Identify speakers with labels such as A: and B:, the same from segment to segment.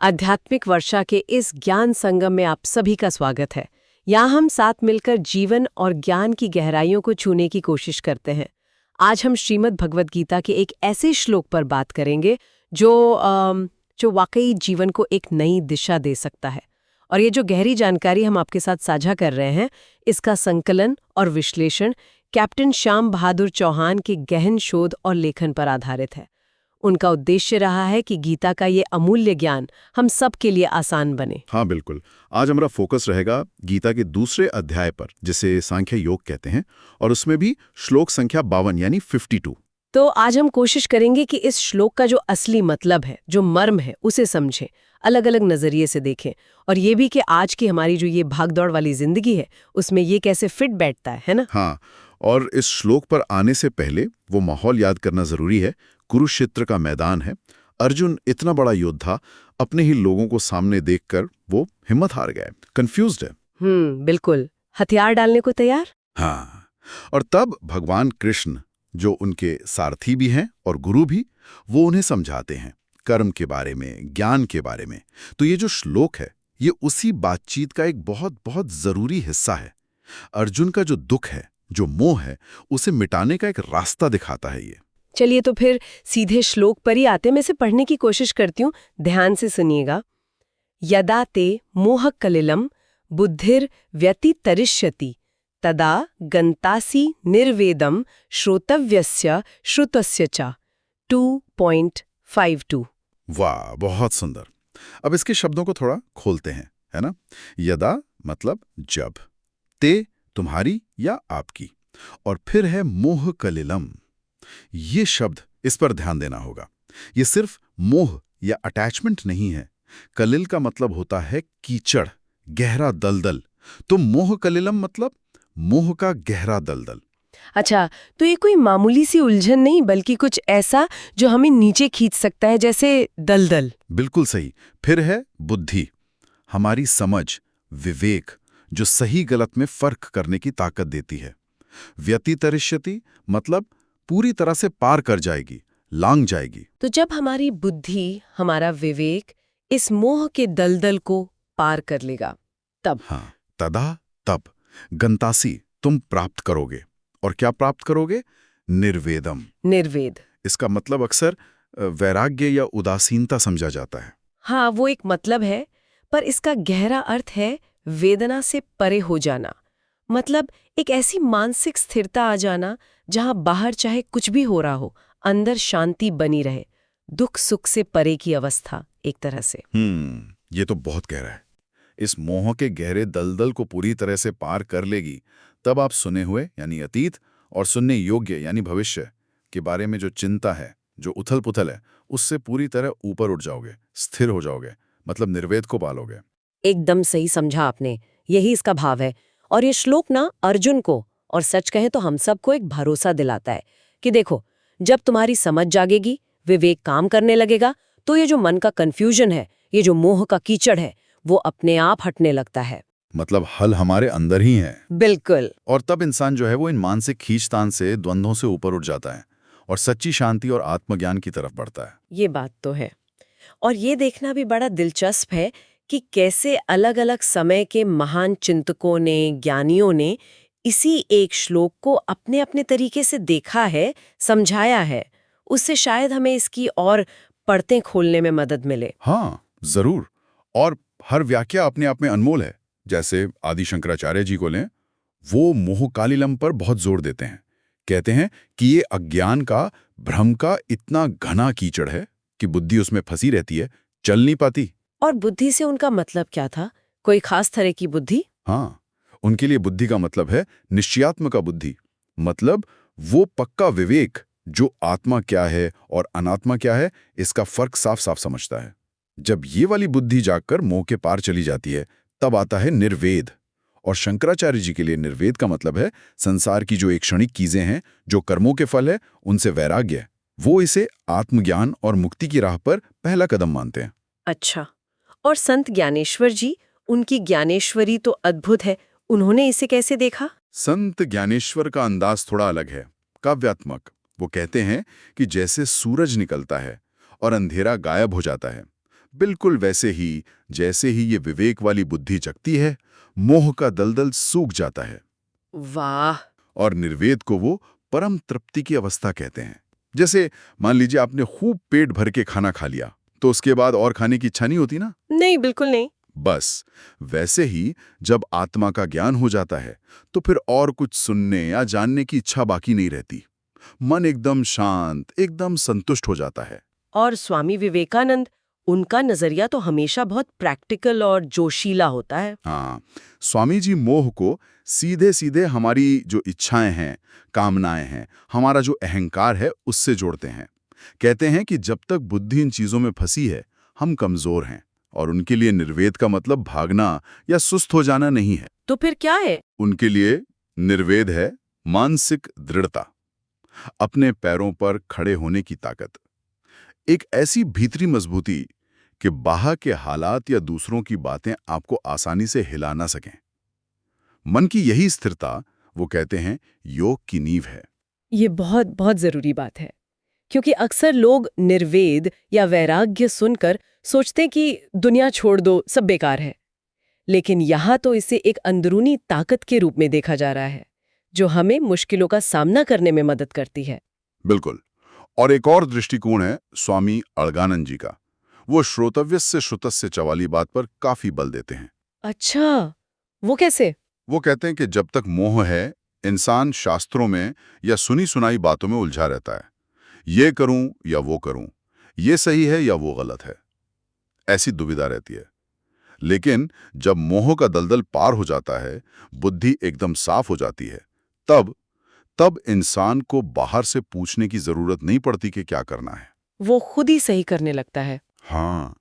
A: आध्यात्मिक वर्षा के इस ज्ञान संगम में आप सभी का स्वागत है। यहाँ हम साथ मिलकर जीवन और ज्ञान की गहराइयों को छूने की कोशिश करते हैं। आज हम श्रीमद् भगवद गीता के एक ऐसे श्लोक पर बात करेंगे जो वाकई जीवन को एक नई दिशा दे सकता है। और ये जो गहरी जानकारी हम आपके साथ साझा कर रहे हैं, इसका संकलन और विश्लेषण कैप्टन श्याम बहादुर चौहान के गहन शोध और लेखन पर आधारित है। उनका उद्देश्य रहा है कि गीता का ये अमूल्य ज्ञान हम सब के लिए आसान बने।
B: हाँ बिल्कुल। आज हमारा फोकस रहेगा गीता के दूसरे अध्याय पर, जिसे सांख्य योग कहते हैं, और उसमें भी श्लोक संख्या 52 यानी 52।
A: तो आज हम कोशिश करेंगे कि इस श्लोक का जो असली मतलब है, जो मर्म है, उसे समझें, अलग अलग नजरिए से देखें, और ये भी कि आज की हमारी जो ये भागदौड़ वाली जिंदगी है उसमें ये कैसे फिट बैठता है ना।
B: हाँ, और इस श्लोक पर आने से पहले वो माहौल याद करना जरूरी है। कुरुक्षेत्र का मैदान है। अर्जुन इतना बड़ा योद्धा, अपने ही लोगों को सामने देखकर वो हिम्मत हार गया, कंफ्यूज्ड है।
A: बिल्कुल, हथियार डालने को तैयार।
B: हाँ, और तब भगवान कृष्ण, जो उनके सारथी भी हैं और गुरु भी, वो उन्हें समझाते हैं कर्म के बारे में, ज्ञान के बारे में। तो ये जो श्लोक है, ये उसी बातचीत का एक बहुत बहुत जरूरी हिस्सा है। अर्जुन का जो दुख है, जो मोह है, उसे मिटाने का एक रास्ता दिखाता है ये।
A: चलिए तो फिर सीधे श्लोक पर ही आते, मैं इसे पढ़ने की कोशिश करती हूँ, ध्यान से सुनिएगा। यदा ते मोह कलिलम बुद्धिर व्यतितरिष्यति तदा गंतासी निर्वेदम श्रोतव्यस्य श्रुतस्य च। 2.52।
B: वाह, बहुत सुंदर। अब इसके शब्दों को थोड़ा खोलते हैं, है ना। यदा मतलब जब, ते तुम्हारी या आपकी, और फिर है मोह कलिलम। ये शब्द, इस पर ध्यान देना होगा। ये सिर्फ मोह या अटैचमेंट नहीं है। कलिल का मतलब होता है कीचड़, गहरा दलदल। तो मोह कलिलम मतलब मोह का गहरा दलदल।
A: अच्छा, तो ये कोई मामूली सी उलझन नहीं, बल्कि कुछ ऐसा जो हमें नीचे खींच सकता है, जैसे दलदल।
B: बिल्कुल सही। फिर है बुद्धि, हमारी समझ, विवेक, जो सही गलत में फर्क करने की ताकत देती है। व्यतितरिष्यति मतलब पूरी तरह से पार कर जाएगी, लांग जाएगी।
A: तो जब हमारी बुद्धि, हमारा विवेक इस मोह के दलदल को पार कर लेगा, तब।
B: हाँ, तदा तब गंतासी तुम प्राप्त करोगे। और क्या प्राप्त करोगे? निर्वेदम।
A: निर्वेद,
B: इसका मतलब अक्सर वैराग्य या उदासीनता समझा जाता है।
A: हाँ, वो एक मतलब है, पर इसका गहरा अर्थ है वेदना से परे हो जाना। मतलब एक ऐसी मानसिक स्थिरता आ जाना जहां बाहर चाहे कुछ भी हो रहा हो, अंदर शांति बनी रहे, दुख सुख से परे की अवस्था एक तरह से।
B: ये तो बहुत गहरा है। इस मोह के गहरे दलदल को पूरी तरह से पार कर लेगी, तब आप सुने हुए यानी अतीत और सुनने योग्य यानी भविष्य के बारे में जो चिंता है, जो उथल पुथल है, उससे पूरी तरह ऊपर उठ जाओगे, स्थिर हो जाओगे, मतलब निर्वेद को पालोगे।
A: एकदम सही समझा आपने, यही इसका भाव है। और ये श्लोक ना अर्जुन को, और सच कहें तो हम सबको एक भरोसा दिलाता है कि देखो, जब तुम्हारी समझ जागेगी, विवेक काम करने लगेगा, तो ये जो मन का कंफ्यूजन है, ये जो मोह का कीचड़ है, वो अपने आप हटने लगता है।
B: मतलब हल हमारे अंदर ही है।
A: बिल्कुल।
B: और तब इंसान जो है वो इन मानसिक खींचतान से, द्वंद्वों से ऊपर उठ जाता है और सच्ची शांति और आत्मज्ञान की तरफ बढ़ता है।
A: ये बात तो है। और ये देखना भी बड़ा दिलचस्प है कि कैसे अलग अलग समय के महान चिंतकों ने, ज्ञानियों ने इसी एक श्लोक को अपने अपने तरीके से देखा है, समझाया है। उससे शायद हमें इसकी और परतें खोलने में मदद मिले।
B: हाँ जरूर। और हर व्याख्या अपने आप में अनमोल है। जैसे आदि शंकराचार्य जी को लें, वो मोह कालिलम पर बहुत जोर देते हैं। कहते हैं कि ये अज्ञान का, भ्रम का इतना घना कीचड़ है कि बुद्धि उसमें फंसी रहती है, चल नहीं पाती।
A: और बुद्धि से उनका मतलब क्या था? कोई खास तरह की बुद्धि?
B: हाँ, उनके लिए बुद्धि का मतलब है निश्चयात्मक बुद्धि। मतलब वो पक्का विवेक जो आत्मा क्या है और अनात्मा क्या है, इसका फर्क साफ साफ समझता है। जब ये वाली बुद्धि जागकर मोह के पार चली जाती है, तब आता है निर्वेद। और शंकराचार्य जी के लिए निर्वेद का मतलब है संसार की जो एक क्षणिक चीजें हैं, जो कर्मों के फल है, उनसे वैराग्य। वो इसे आत्मज्ञान और मुक्ति की राह पर पहला कदम मानते हैं।
A: अच्छा, और संत ज्ञानेश्वर जी, उनकी ज्ञानेश्वरी तो अद्भुत है। उन्होंने इसे कैसे देखा?
B: संत ज्ञानेश्वर का अंदाज थोड़ा अलग है, काव्यात्मक। वो कहते हैं कि जैसे सूरज निकलता है और अंधेरा गायब हो जाता है, बिल्कुल वैसे ही जैसे ही ये विवेक वाली बुद्धि जगती है, मोह का दलदल सूख जाता है
A: वाह।
B: और निर्वेद को वो परम तृप्ति की अवस्था कहते हैं। जैसे मान लीजिए आपने खूब पेट भर के खाना खा लिया, तो उसके बाद और खाने की इच्छा नहीं होती ना?
A: नहीं, बिल्कुल नहीं।
B: बस वैसे ही जब आत्मा का ज्ञान हो जाता है, तो फिर और कुछ सुनने या जानने की इच्छा बाकी नहीं रहती। मन एकदम शांत, एकदम संतुष्ट हो जाता है।
A: और स्वामी विवेकानंद, उनका नजरिया तो हमेशा बहुत प्रैक्टिकल और जोशीला होता है।
B: हाँ, स्वामी जी मोह को सीधे सीधे हमारी जो इच्छाएं हैं, कामनाएं हैं, हमारा जो अहंकार है, उससे जोड़ते हैं। कहते हैं कि जब तक बुद्धि इन चीजों में फंसी है, हम कमजोर हैं, और उनके लिए निर्वेद का मतलब भागना या सुस्त हो जाना नहीं है।
A: तो फिर क्या है?
B: उनके लिए निर्वेद है मानसिक दृढ़ता, अपने पैरों पर खड़े होने की ताकत, एक ऐसी भीतरी मजबूती कि बाहर के हालात या दूसरों की बातें आपको आसानी से हिला ना सकें। मन की यही स्थिरता, वो कहते हैं, योग की नींव है।
A: ये बहुत बहुत जरूरी बात है, क्योंकि अक्सर लोग निर्वेद या वैराग्य सुनकर सोचते कि दुनिया छोड़ दो, सब बेकार है। लेकिन यहाँ तो इसे एक अंदरूनी ताकत के रूप में देखा जा रहा है, जो हमें मुश्किलों का सामना करने में मदद करती है।
B: बिल्कुल। और एक और दृष्टिकोण है स्वामी अड़गानंद जी का। वो श्रोतव्यस्य श्रुतस्य च वाली बात पर काफी बल देते हैं।
A: अच्छा, वो कैसे?
B: वो कहते हैं कि जब तक मोह है, इंसान शास्त्रों में या सुनी सुनाई बातों में उलझा रहता है। ये करूं या वो करूं, ये सही है या वो गलत है, ऐसी दुविधा रहती है। लेकिन जब मोह का दलदल पार हो जाता है, बुद्धि एकदम साफ हो जाती है, तब इंसान को बाहर से पूछने की जरूरत नहीं पड़ती कि क्या करना है।
A: वो खुद ही सही करने लगता है।
B: हाँ,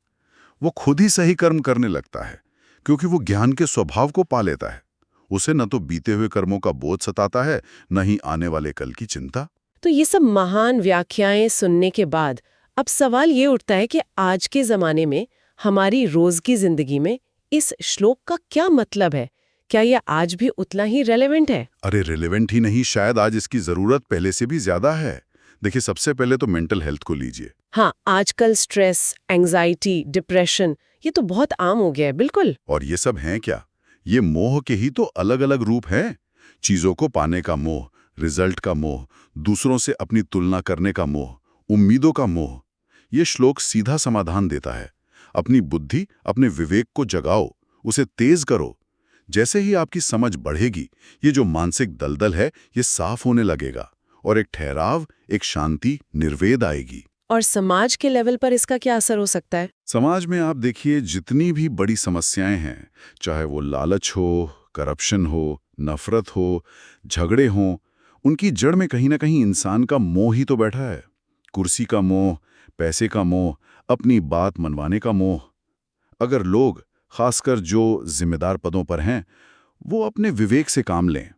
B: वो खुद ही सही कर्म करने लगता है, क्योंकि वो ज्ञान के स्वभाव को पा लेता है। उसे न तो बीते हुए कर्मों का बोझ सताता है, न ही आने वाले कल की चिंता।
A: तो ये सब महान व्याख्याएं सुनने के बाद अब सवाल ये उठता है कि आज के जमाने में हमारी रोज की जिंदगी में इस श्लोक का क्या मतलब है? क्या ये आज भी उतना ही रेलेवेंट है?
B: अरे रिलेवेंट ही नहीं, शायद आज इसकी जरूरत पहले से भी ज्यादा है। देखिए, सबसे पहले तो मेंटल हेल्थ को लीजिए।
A: हाँ, आजकल स्ट्रेस, एंजाइटी, डिप्रेशन, ये तो बहुत आम हो गया है। बिल्कुल।
B: और ये सब हैं क्या? ये मोह के ही तो अलग अलग रूप हैं। चीजों को पाने का मोह, रिजल्ट का मोह, दूसरों से अपनी तुलना करने का मोह, उम्मीदों का मोह। ये श्लोक सीधा समाधान देता है। अपनी बुद्धि, अपने विवेक को जगाओ, उसे तेज करो। जैसे ही आपकी समझ बढ़ेगी, ये जो मानसिक दलदल है, ये साफ होने लगेगा और एक ठहराव, एक शांति, निर्वेद आएगी।
A: और समाज के लेवल पर इसका क्या असर हो सकता है?
B: समाज में आप देखिए, जितनी भी बड़ी समस्याएं हैं, चाहे वो लालच हो, करप्शन हो, नफरत हो, झगड़े हों, उनकी जड़ में कहीं ना कहीं इंसान का मोह ही तो बैठा है। कुर्सी का मोह, पैसे का मोह, अपनी बात मनवाने का मोह। अगर लोग, खासकर जो जिम्मेदार पदों पर हैं, वो अपने विवेक से काम लें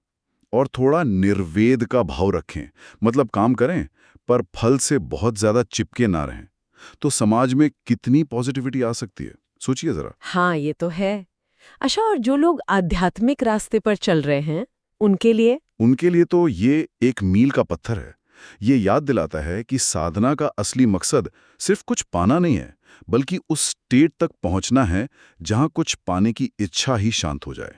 B: और थोड़ा निर्वेद का भाव रखें, मतलब काम करें पर फल से बहुत ज्यादा चिपके ना रहें, तो समाज में कितनी पॉजिटिविटी आ सकती है, सोचिए जरा।
A: हाँ, ये तो है। अच्छा, और जो लोग आध्यात्मिक रास्ते पर चल रहे हैं, उनके लिए
B: तो ये एक मील का पत्थर है। ये याद दिलाता है कि साधना का असली मकसद सिर्फ कुछ पाना नहीं है, बल्कि उस स्टेट तक पहुंचना है जहां कुछ पाने की इच्छा ही शांत हो जाए,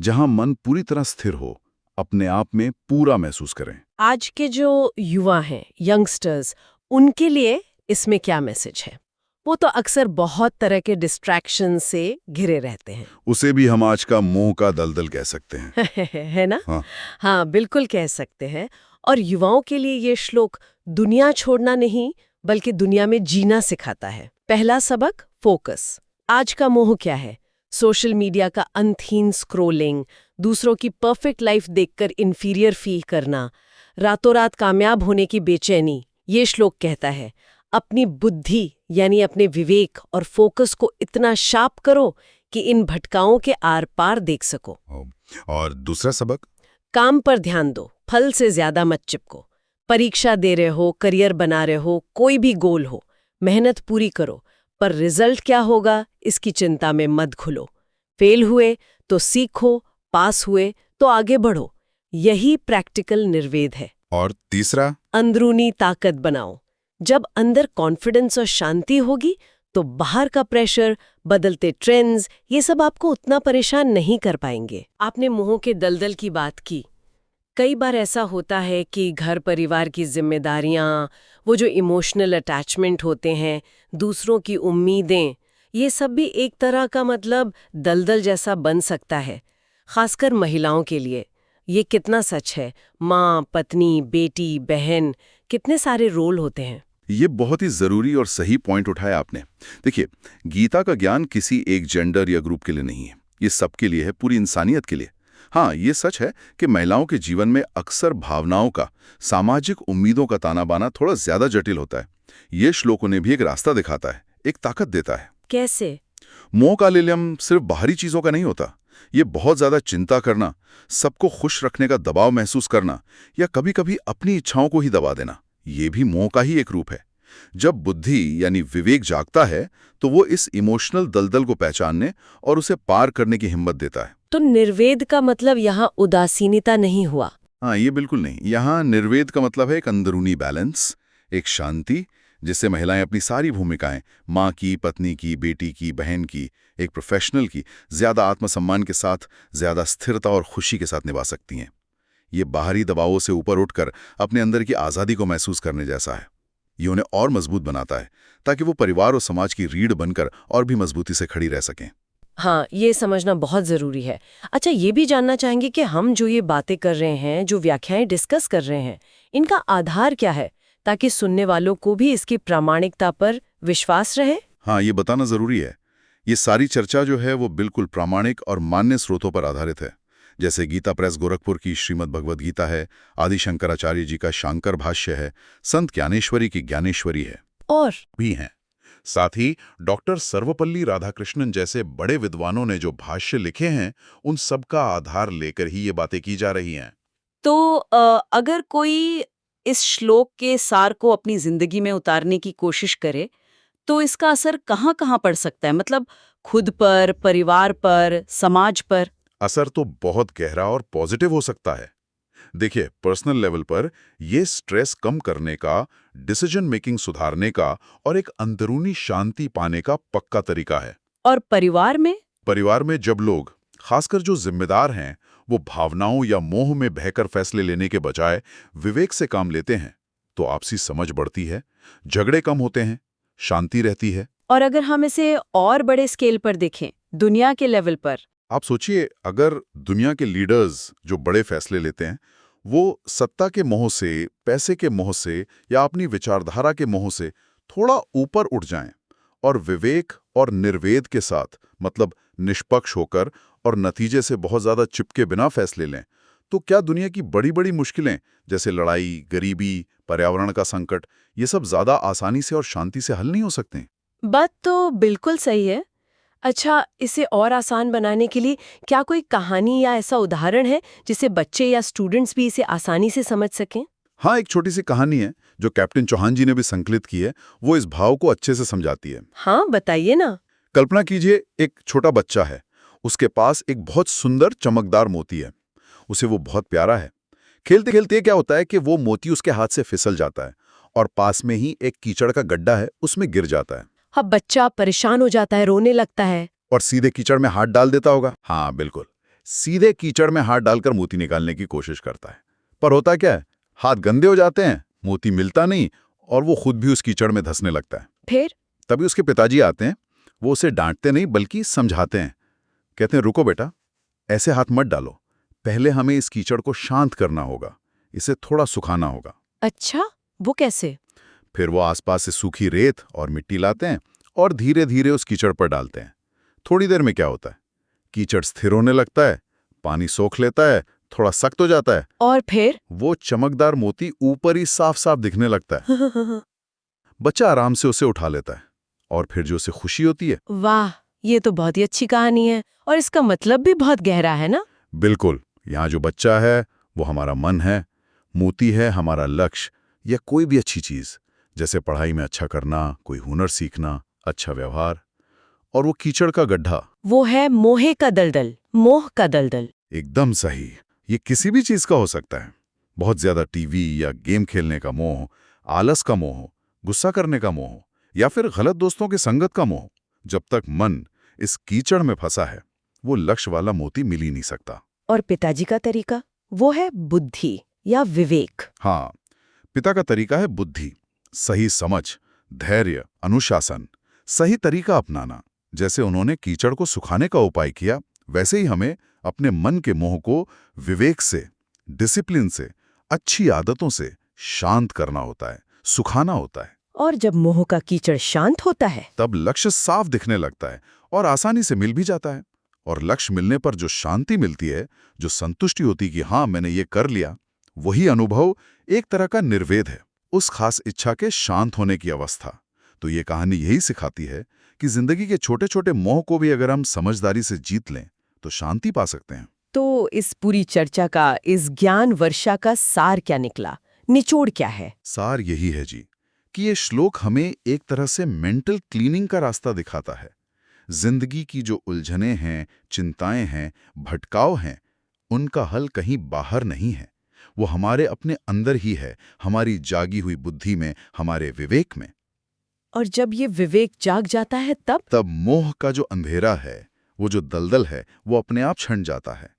B: जहां मन पूरी तरह स्थिर हो, अपने आप में पूरा महसूस करें।
A: आज के जो युवा हैं, यंगस्टर्स, उनके लिए इसमें क्या मैसेज है? वो तो अक्सर बहुत तरह के डिस्ट्रैक्शन से घिरे रहते हैं।
B: उसे भी हम आज का मोह का दलदल कह सकते हैं।
A: है ना?
B: हाँ।
A: हाँ, बिल्कुल कह सकते हैं। और युवाओं के लिए ये श्लोक दुनिया छोड़ना नहीं, बल्कि दुनिया में जीना सिखाता है। पहला सबक, फोकस। आज का मोह क्या है? सोशल मीडिया का अनथीन स्क्रोलिंग, दूसरों की परफेक्ट लाइफ देखकर इंफीरियर फील करना, रातों रात कामयाब होने की बेचैनी। ये श्लोक कहता है, अपनी बुद्धि यानी अपने विवेक और फोकस को इतना शार्प करो कि इन भटकाओं के आर पार देख सको।
B: और दूसरा सबक,
A: काम पर ध्यान दो, फल से ज्यादा मत चिपको। परीक्षा दे रहे हो, करियर बना रहे हो, कोई भी गोल हो, मेहनत पूरी करो, पर रिजल्ट क्या होगा इसकी चिंता में मत घुलो। फेल हुए तो सीखो, पास हुए तो आगे बढ़ो। यही प्रैक्टिकल निर्वेद है।
B: और तीसरा,
A: अंदरूनी ताकत बनाओ। जब अंदर कॉन्फिडेंस और शांति होगी, तो बाहर का प्रेशर, बदलते ट्रेंड्स, ये सब आपको उतना परेशान नहीं कर पाएंगे। आपने मोह के दलदल की बात की। कई बार ऐसा होता है कि घर परिवार की जिम्मेदारियां, वो जो इमोशनल अटैचमेंट होते हैं, दूसरों की उम्मीदें, ये सब भी एक तरह का मतलब दलदल जैसा बन सकता है, खासकर महिलाओं के लिए। ये कितना सच है? माँ, पत्नी, बेटी, बहन, कितने सारे रोल होते हैं।
B: ये बहुत ही जरूरी और सही पॉइंट उठाया आपने। देखिए, गीता का ज्ञान किसी एक जेंडर या ग्रुप के लिए नहीं है, ये सबके लिए है, पूरी इंसानियत के लिए। हाँ, ये सच है कि महिलाओं के जीवन में अक्सर भावनाओं का, सामाजिक उम्मीदों का ताना बाना थोड़ा ज्यादा जटिल होता है। ये श्लोक उन्हें भी एक रास्ता दिखाता है, एक ताकत देता है।
A: कैसे?
B: मोह का लिलयम सिर्फ बाहरी चीजों का नहीं होता। ये बहुत ज्यादा चिंता करना, सबको खुश रखने का दबाव महसूस करना, या कभी कभी अपनी इच्छाओं को ही दबा देना, ये भी मोह का ही एक रूप है। जब बुद्धि यानी विवेक जागता है तो वो इस इमोशनल दलदल को पहचानने और उसे पार करने की हिम्मत देता है।
A: तो निर्वेद का मतलब यहाँ उदासीनता नहीं हुआ?
B: हाँ, ये बिल्कुल नहीं। यहाँ निर्वेद का मतलब है एक अंदरूनी बैलेंस, एक शांति, जिससे महिलाएं अपनी सारी भूमिकाएं, माँ की, पत्नी की, बेटी की, बहन की, एक प्रोफेशनल की, ज्यादा आत्मसम्मान के साथ, ज्यादा स्थिरता और खुशी के साथ निभा सकती हैं। ये बाहरी दबावों से ऊपर उठकर अपने अंदर की आज़ादी को महसूस करने जैसा है। ये उन्हें और मजबूत बनाता है ताकि वो परिवार और समाज की रीढ़ बनकर और भी मजबूती से खड़ी रह सकें।
A: हाँ, ये समझना बहुत ज़रूरी है। अच्छा, ये भी जानना चाहेंगे कि हम जो ये बातें कर रहे हैं, जो व्याख्याएं डिस्कस कर रहे हैं, इनका आधार क्या है, ताकि सुनने वालों को भी इसकी प्रामाणिकता पर विश्वास रहे?
B: हाँ, ये बताना जरूरी है। ये सारी चर्चा जो है वो बिल्कुल प्रामाणिक और मान्य स्रोतों पर आधारित है। जैसे गीता प्रेस गोरखपुर की श्रीमद् भगवद गीता है, आदि शंकराचार्य जी का शांकर भाष्य है, संत ज्ञानेश्वरी की ज्ञानेश्वरी है
A: और
B: भी हैं। साथ ही डॉक्टर सर्वपल्ली राधाकृष्णन जैसे बड़े विद्वानों ने जो भाष्य लिखे हैं, उन सब का आधार लेकर ही ये बातें की जा रही हैं।
C: तो अगर कोई इस श्लोक के सार को अपनी जिंदगी में उतारने की कोशिश करे, तो इसका असर कहाँ-कहाँ पड़ सकता है? मतलब खुद पर, परिवार पर, समाज पर?
B: असर तो बहुत गहरा और पॉजिटिव हो सकता है। देखिए, पर्सनल लेवल पर ये स्ट्रेस कम करने का, डिसीजन मेकिंग सुधारने का और एक अंदरूनी शांति पाने का पक्का तरीका है।
C: और परिवार में?
B: परिवार में जब लोग, खासकर जो जिम्मेदार हैं, वो भावनाओं या मोह में बहकर फैसले लेने के बजाय विवेक से काम लेते हैं, तो आपसी समझ बढ़ती है, झगड़े कम होते हैं, शांति रहती है।
C: और अगर हम इसे और बड़े स्केल पर देखें, दुनिया के लेवल पर?
B: आप सोचिए, अगर दुनिया के लीडर्स जो बड़े फैसले लेते हैं, वो सत्ता के मोह से, पैसे के मोह से या अपनी विचारधारा के मोह से थोड़ा ऊपर उठ जाएं और विवेक और निर्वेद के साथ, मतलब निष्पक्ष होकर और नतीजे से बहुत ज्यादा चिपके बिना फैसले लें, तो क्या दुनिया की बड़ी-बड़ी मुश्किलें जैसे लड़ाई, गरीबी, पर्यावरण का संकट, ये सब ज्यादा आसानी से और शांति से हल नहीं हो सकते?
A: बात तो बिल्कुल सही है। अच्छा, इसे और आसान बनाने के लिए क्या कोई कहानी या ऐसा उदाहरण है जिसे बच्चे या स्टूडेंट्स भी इसे आसानी से समझ सकें?
B: हाँ, एक छोटी सी कहानी है जो कैप्टन चौहान जी ने भी संकलित की है। वो इस भाव को अच्छे से समझाती है।
A: हाँ, बताइए ना।
B: कल्पना कीजिए, एक छोटा बच्चा है, उसके पास एक बहुत सुंदर चमकदार मोती है, उसे वो बहुत प्यारा है। खेलते खेलते क्या होता है कि वो मोती उसके हाथ से फिसल जाता है और पास में ही एक कीचड़ का गड्ढा है, उसमें गिर जाता है।
A: हाँ, बच्चा परेशान हो जाता है, रोने लगता है।
B: और सीधे कीचड़ में हाथ डाल देता होगा। हाँ बिल्कुल, सीधे कीचड़ में हाथ डालकर मोती निकालने की कोशिश करता है। पर होता क्या है, हाथ गंदे हो जाते हैं, मोती मिलता नहीं और वो खुद भी उस कीचड़ में धंसने लगता है।
A: फिर
B: तभी उसके पिताजी आते हैं। वो उसे डांटते नहीं बल्कि समझाते हैं। कहते हैं, रुको बेटा, ऐसे हाथ मत डालो, पहले हमें इस कीचड़ को शांत करना होगा, इसे थोड़ा सुखाना होगा।
A: अच्छा, वो कैसे?
B: फिर वो आसपास से सूखी रेत और मिट्टी लाते हैं और धीरे धीरे उस कीचड़ पर डालते हैं। थोड़ी देर में क्या होता है, कीचड़ स्थिर होने लगता है, पानी सोख लेता है, थोड़ा सख्त हो जाता है
A: और फिर?
B: वो चमकदार मोती ऊपर ही साफ साफ दिखने लगता है। बच्चा आराम से उसे उठा लेता है और फिर जो उसे खुशी होती है।
A: वाह, ये तो बहुत ही अच्छी कहानी है और इसका मतलब भी बहुत गहरा है ना?
B: बिल्कुल, यहाँ जो बच्चा है वो हमारा मन है, मोती है हमारा लक्ष्य या कोई भी अच्छी चीज, जैसे पढ़ाई में अच्छा करना, कोई हुनर सीखना, अच्छा व्यवहार। और वो कीचड़ का गड्ढा,
A: वो है मोहे का दलदल, मोह का दलदल।
B: एकदम सही। ये किसी भी चीज का हो सकता है। बहुत ज्यादा टीवी या गेम खेलने का मोह, आलस का मोह, गुस्सा करने का मोह, या फिर गलत दोस्तों के संगत का मोह। जब तक मन इस कीचड़ में फंसा है, वो लक्ष्य वाला मोती मिल ही नहीं सकता।
A: और पिताजी का तरीका वो है बुद्धि या विवेक।
B: हाँ, पिता का तरीका है बुद्धि, सही समझ, धैर्य, अनुशासन, सही तरीका अपनाना। जैसे उन्होंने कीचड़ को सुखाने का उपाय किया, वैसे ही हमें अपने मन के मोह को विवेक से, डिसिप्लिन से, अच्छी आदतों से शांत करना होता है, सुखाना होता है।
A: और जब मोह का कीचड़ शांत होता है
B: तब लक्ष्य साफ दिखने लगता है और आसानी से मिल भी जाता है। और लक्ष्य मिलने पर जो शांति मिलती है, जो संतुष्टि होती कि हाँ मैंने ये कर लिया, वही अनुभव एक तरह का निर्वेद है, उस खास इच्छा के शांत होने की अवस्था। तो ये कहानी यही सिखाती है कि जिंदगी के छोटे छोटे मोह को भी अगर हम समझदारी से जीत लें तो शांति पा सकते हैं।
A: तो इस पूरी चर्चा का, इस ज्ञान वर्षा का सार क्या निकला, निचोड़ क्या है?
B: सार यही है जी कि ये श्लोक हमें एक तरह से मेंटल क्लीनिंग का रास्ता दिखाता है। जिंदगी की जो उलझनें हैं, चिंताएं हैं, भटकाव हैं, उनका हल कहीं बाहर नहीं है, वो हमारे अपने अंदर ही है, हमारी जागी हुई बुद्धि में, हमारे विवेक में।
A: और जब ये विवेक जाग जाता है तब
B: मोह का जो अंधेरा है, वो जो दलदल है, वो अपने आप छंट जाता है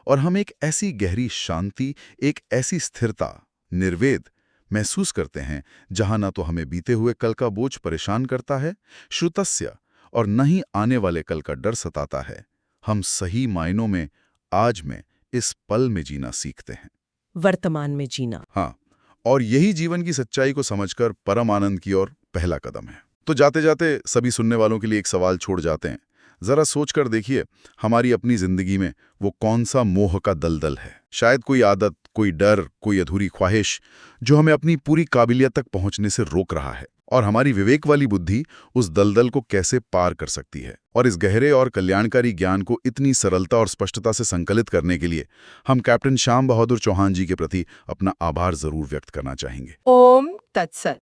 B: और हम एक ऐसी गहरी शांति, एक ऐसी स्थिरता, निर्वेद महसूस करते हैं जहां ना तो हमें बीते हुए कल का बोझ परेशान करता है, श्रुतस्य, और न ही आने वाले कल का डर सताता है। हम सही मायनों में आज में, इस पल में जीना सीखते हैं,
A: वर्तमान में जीना।
B: हाँ, और यही जीवन की सच्चाई को समझकर परम आनंद की ओर पहला कदम है। तो जाते जाते सभी सुनने वालों के लिए एक सवाल छोड़ जाते हैं। जरा सोचकर देखिए, हमारी अपनी जिंदगी में वो कौन सा मोह का दलदल है। शायद कोई आदत, कोई डर, कोई अधूरी ख्वाहिश जो हमें अपनी पूरी काबिलियत तक पहुंचने से रोक रहा है। और हमारी विवेक वाली बुद्धि उस दलदल को कैसे पार कर सकती है। और इस गहरे और कल्याणकारी ज्ञान को इतनी सरलता और स्पष्टता से संकलित करने के लिए हम कैप्टन श्याम बहादुर चौहान जी के प्रति अपना आभार जरूर व्यक्त करना चाहेंगे।
A: ओम तत्सत।